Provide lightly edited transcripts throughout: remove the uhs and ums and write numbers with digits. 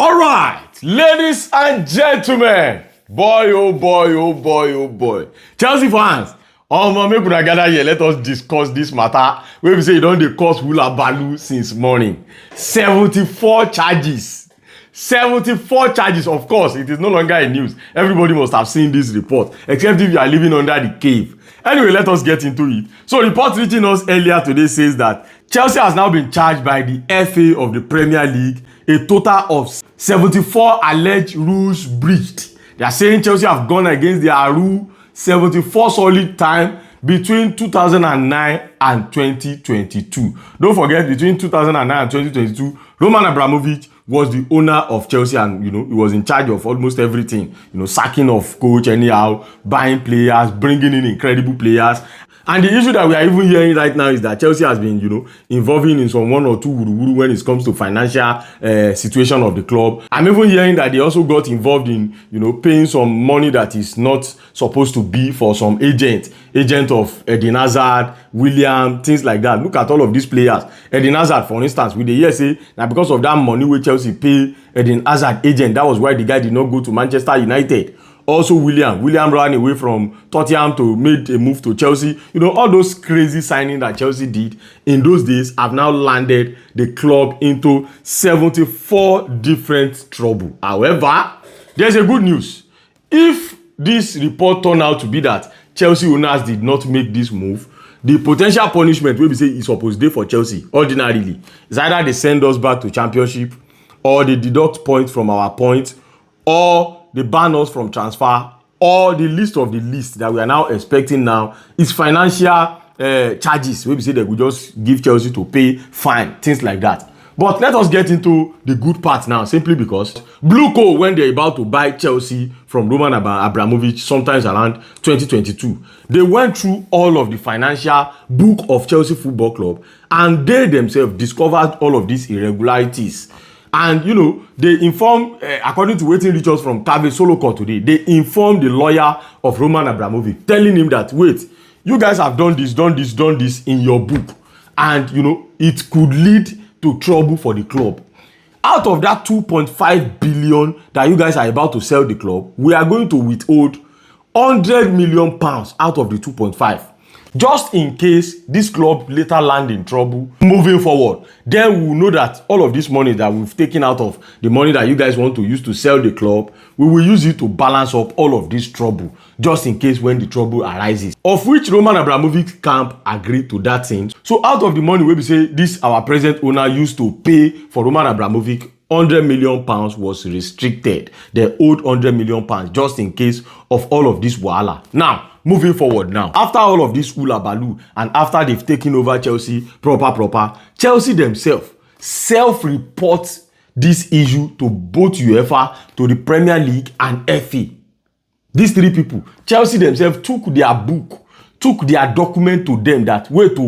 All right, ladies and gentlemen, boy, oh boy, oh boy, oh boy. Chelsea fans, make una gather here. Let us discuss this matter. Where we say you don't dey cause hula balu since morning. 74 charges. 74 charges. Of course, it is no longer a news. Everybody must have seen this report, except if you are living under the cave. Anyway, let us get into it. So, report reaching us earlier today says that Chelsea has now been charged by the FA of the Premier League a total of 74 alleged rules breached. They are saying Chelsea have gone against their rule 74 solid time between 2009 and 2022. Don't forget, between 2009 and 2022, Roman Abramovich was the owner of Chelsea, and he was in charge of almost everything. Sacking of coach anyhow, buying players, bringing in incredible players. And the issue that we are even hearing right now is that Chelsea has been, involving in some one or two wuru-wuru when it comes to financial situation of the club. I'm even hearing that they also got involved in, paying some money that is not supposed to be for some agent of Eden Hazard, William, things like that. Look at all of these players. Eden Hazard, for instance, with the year say that because of that money which Chelsea pay Eden Hazard agent, that was why the guy did not go to Manchester United. Also, William ran away from Tottenham to make a move to Chelsea. All those crazy signings that Chelsea did in those days have now landed the club into 74 different trouble. However, there's a good news. If this report turned out to be that Chelsea owners did not make this move, the potential punishment wey be say is supposed to dey for Chelsea ordinarily is either they send us back to championship, or they deduct points from our points, or they ban us from transfer, or the list that we are now expecting now is financial charges wey be say they will just give Chelsea to pay fine, things like that. But let us get into the good part now, simply because Blue Co, when they're about to buy Chelsea from Roman Abramovich sometimes around 2022, they went through all of the financial book of Chelsea Football Club, and they themselves discovered all of these irregularities. And they informed, according to wetin reach us from Kave Solokor today, they informed the lawyer of Roman Abramovich, telling him that, wait, you guys have done this in your book, and it could lead to trouble for the club. Out of that 2.5 billion that you guys are about to sell the club, we are going to withhold 100 million pounds out of the 2.5. Just in case this club later land in trouble moving forward, then we will know that all of this money that we've taken out of the money that you guys want to use to sell the club, we will use it to balance up all of this trouble, just in case when the trouble arises. Of which Roman Abramovich camp agreed to that thing. So out of the money we say this our present owner used to pay for Roman Abramovich, 100 million pounds was restricted. They owed 100 million pounds just in case of all of this wahala. Now, moving forward now, after all of this hula balu, and after they've taken over Chelsea proper, Chelsea themselves self-report this issue to both UEFA, to the Premier League and FA. These three people, Chelsea themselves took their book, took their document to them that, wait,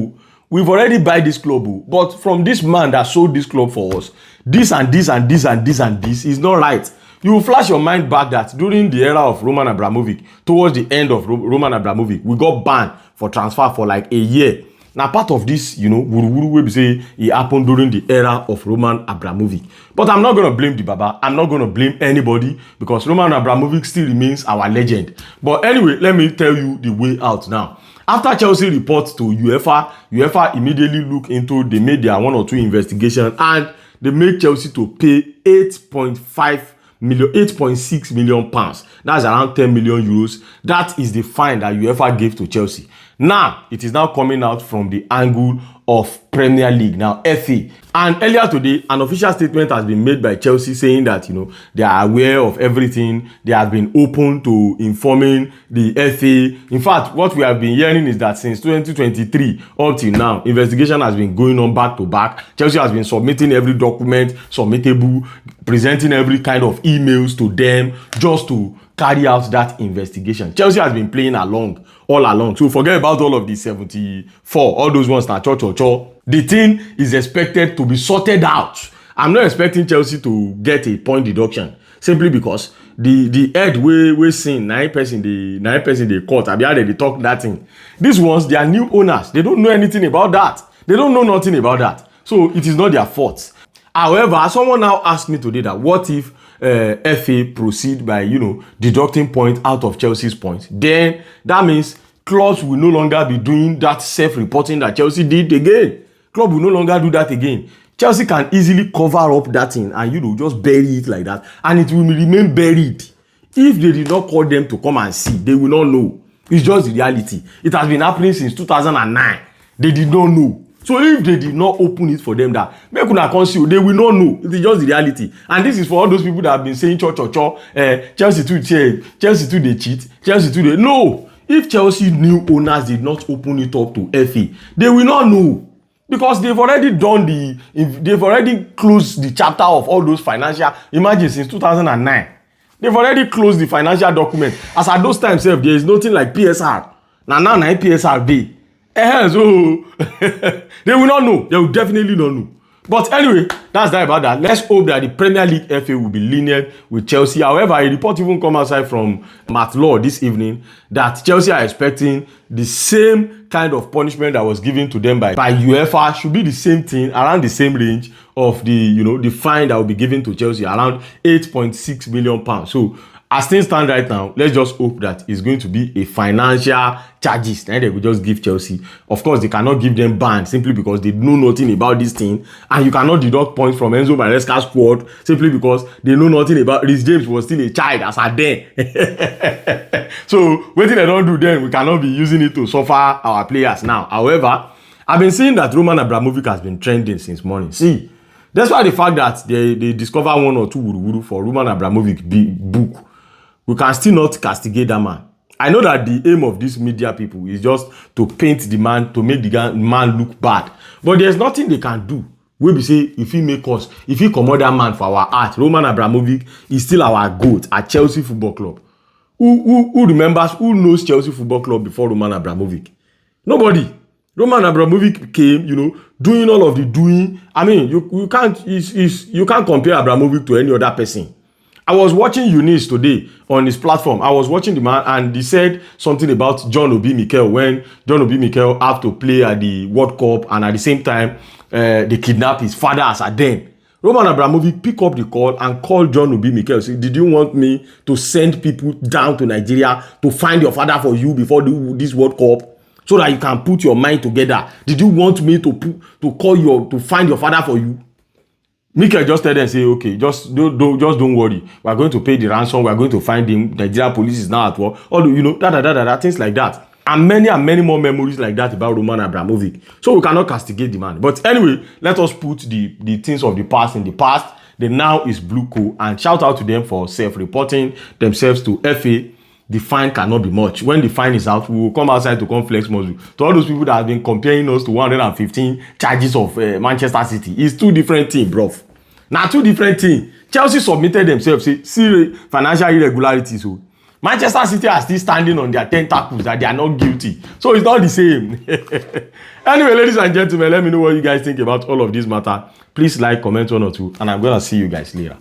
we've already buy this club, but from this man that sold this club for us, this and this and this and this and this is not right. You will flash your mind back that during the era of Roman Abramovich, towards the end of Roman Abramovich, we got banned for transfer for like a year. Now, part of this, wuru-wuru wey be say it happened during the era of Roman Abramovich. But I'm not going to blame the Baba. I'm not going to blame anybody, because Roman Abramovich still remains our legend. But anyway, let me tell you the way out now. After Chelsea reports to UEFA immediately look into, they made their one or two investigation, and they made Chelsea to pay 8.6 million pounds. That's around 10 million euros. That is the fine that UEFA gave to Chelsea. Now, it is now coming out from the angle of Premier League, now FA. And earlier today, an official statement has been made by Chelsea saying that, they are aware of everything. They have been open to informing the FA. In fact, what we have been hearing is that since 2023 up till now, investigation has been going on back to back. Chelsea has been submitting every document submittable, presenting every kind of emails to them just to carry out that investigation. Chelsea has been playing along all along. So forget about all of the 74, all those ones now, cho. The thing is expected to be sorted out. I'm not expecting Chelsea to get a point deduction, simply because the head we seen 9% they caught. I mean, they talk that thing. These ones, they are new owners. They don't know anything about that. They don't know nothing about that. So it is not their fault. However, someone now asked me today that what if FA proceed by, deducting points out of Chelsea's points? Then that means clubs will no longer be doing that self-reporting that Chelsea did again. Club will no longer do that again. Chelsea can easily cover up that thing and, just bury it like that. And it will remain buried. If they did not call them to come and see, they will not know. It's just the reality. It has been happening since 2009. They did not know. So if they did not open it for them that make una come see, they will not know. It is just the reality. And this is for all those people that have been saying Chelsea too they cheat, Chelsea too they no. If Chelsea new owners did not open it up to FA, they will not know. Because they've already closed the chapter of all those financial. Imagine since 2009. They've already closed the financial document. As at those times, there is nothing like PSR. Now PSR day. So they will not know. They will definitely not know. But anyway, that's that about that. Let's hope that the Premier League FA will be lenient with Chelsea. However, a report even come outside from Matt Law this evening that Chelsea are expecting the same kind of punishment that was given to them by UEFA should be the same thing, around the same range of the fine that will be given to Chelsea, around 8.6 million pounds. So as things stand right now, let's just hope that it's going to be a financial charges. Then they will just give Chelsea. Of course, they cannot give them ban simply because they know nothing about this thing. And you cannot deduct points from Enzo Maresca's squad simply because they know nothing about Reece James was still a child as a then. So, what they don't do then, we cannot be using it to suffer our players now. However, I've been seeing that Roman Abramovich has been trending since morning. See, that's why the fact that they discover one or two wuru for Roman Abramovich book, we can still not castigate that man. I know that the aim of these media people is just to paint the man, to make the man look bad. But there's nothing they can do. We say, if he command that man for our art, Roman Abramovich is still our GOAT at Chelsea Football Club. Who remembers, who knows Chelsea Football Club before Roman Abramovich? Nobody. Roman Abramovich came, doing all of the doing. I mean, you can't compare Abramovich to any other person. I was watching Eunice today on his platform. I was watching the man and he said something about John Obi Mikel when John Obi Mikel have to play at the World Cup and at the same time they kidnap his father as a den. Roman Abramovich pick up the call and call John Obi Mikel. Say, did you want me to send people down to Nigeria to find your father for you before this World Cup so that you can put your mind together? Did you want me to find your father for you? Mikel just tell them, say, okay, just don't worry. We are going to pay the ransom. We are going to find him. Nigeria police is now at work. Although, things like that. And many more memories like that about Roman Abramovich. So we cannot castigate the man. But anyway, let us put the things of the past in the past. The now is Blue Co. And shout out to them for self-reporting themselves to FA. The fine cannot be much. When the fine is out, we will come outside to come flex muscle. To all those people that have been comparing us to 115 charges of Manchester City, it's two different things, bro. Now, two different things. Chelsea submitted themselves, see financial irregularities. So Manchester City are still standing on their tentacles that they are not guilty. So it's not the same. Anyway, ladies and gentlemen, let me know what you guys think about all of this matter. Please like, comment, 1 or 2, and I'm going to see you guys later.